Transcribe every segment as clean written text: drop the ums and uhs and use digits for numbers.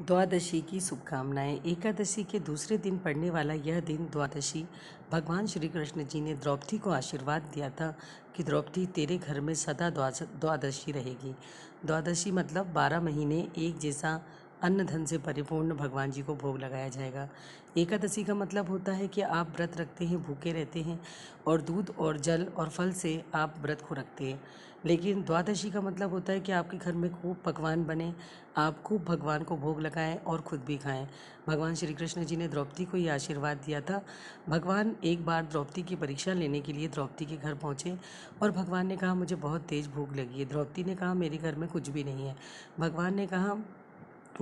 द्वादशी की शुभकामनाएं। एकादशी के दूसरे दिन पड़ने वाला यह दिन द्वादशी, भगवान श्री कृष्ण जी ने द्रौपदी को आशीर्वाद दिया था कि द्रौपदी तेरे घर में सदा द्वादशी रहेगी। द्वादशी मतलब 12 महीने एक जैसा अन्न धन से परिपूर्ण भगवान जी को भोग लगाया जाएगा। एकादशी का मतलब होता है कि आप व्रत रखते हैं, भूखे रहते हैं और दूध और जल और फल से आप व्रत को रखते हैं। लेकिन द्वादशी का मतलब होता है कि आपके घर में खूब पकवान बने, आप खूब भगवान को भोग लगाएं और खुद भी खाएं। भगवान श्री कृष्ण जी ने द्रौपदी को ये आशीर्वाद दिया था। भगवान एक बार द्रौपदी की परीक्षा लेने के लिए द्रौपदी के घर पहुँचे और भगवान ने कहा, मुझे बहुत तेज़ भूख लगी है। द्रौपदी ने कहा, मेरे घर में कुछ भी नहीं है। भगवान ने कहा,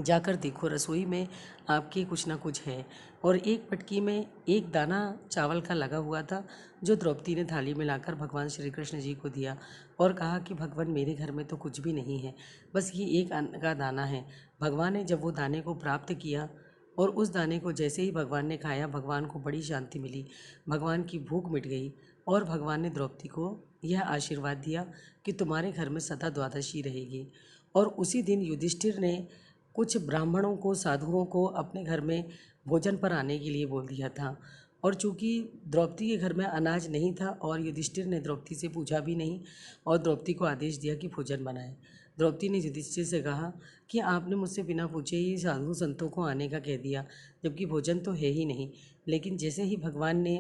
जाकर देखो, रसोई में आपके कुछ ना कुछ है। और एक पटकी में एक दाना चावल का लगा हुआ था, जो द्रौपदी ने थाली में लाकर भगवान श्री कृष्ण जी को दिया और कहा कि भगवान, मेरे घर में तो कुछ भी नहीं है, बस ये एक अन्न का दाना है। भगवान ने जब वो दाने को प्राप्त किया और उस दाने को जैसे ही भगवान ने खाया, भगवान को बड़ी शांति मिली, भगवान की भूख मिट गई और भगवान ने द्रौपदी को यह आशीर्वाद दिया कि तुम्हारे घर में सदा द्वादशी रहेगी। और उसी दिन युधिष्ठिर ने कुछ ब्राह्मणों को, साधुओं को अपने घर में भोजन पर आने के लिए बोल दिया था। और चूंकि द्रौपदी के घर में अनाज नहीं था और युधिष्ठिर ने द्रौपदी से पूछा भी नहीं और द्रौपदी को आदेश दिया कि भोजन बनाए। द्रौपदी ने युधिष्ठिर से कहा कि आपने मुझसे बिना पूछे ही साधु संतों को आने का कह दिया, जबकि भोजन तो है ही नहीं। लेकिन जैसे ही भगवान ने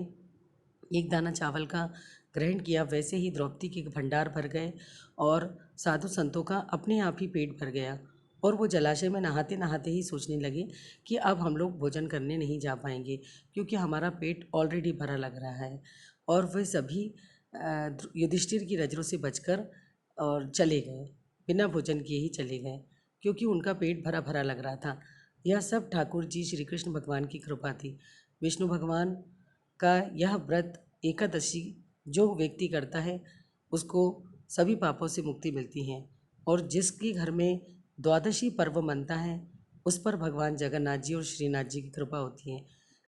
एक दाना चावल का ग्रहण किया, वैसे ही द्रौपदी के भंडार भर गए और साधु संतों का अपने आप ही पेट भर गया। और वो जलाशय में नहाते नहाते ही सोचने लगे कि अब हम लोग भोजन करने नहीं जा पाएंगे, क्योंकि हमारा पेट ऑलरेडी भरा लग रहा है। और वे सभी युधिष्ठिर की नज़रों से बचकर और चले गए, बिना भोजन किए ही चले गए, क्योंकि उनका पेट भरा भरा लग रहा था। यह सब ठाकुर जी श्री कृष्ण भगवान की कृपा थी। विष्णु भगवान का यह व्रत एकादशी जो व्यक्ति करता है, उसको सभी पापों से मुक्ति मिलती है। और जिसके घर में द्वादशी पर्व मनता है, उस पर भगवान जगन्नाथ जी और श्रीनाथ जी की कृपा होती है।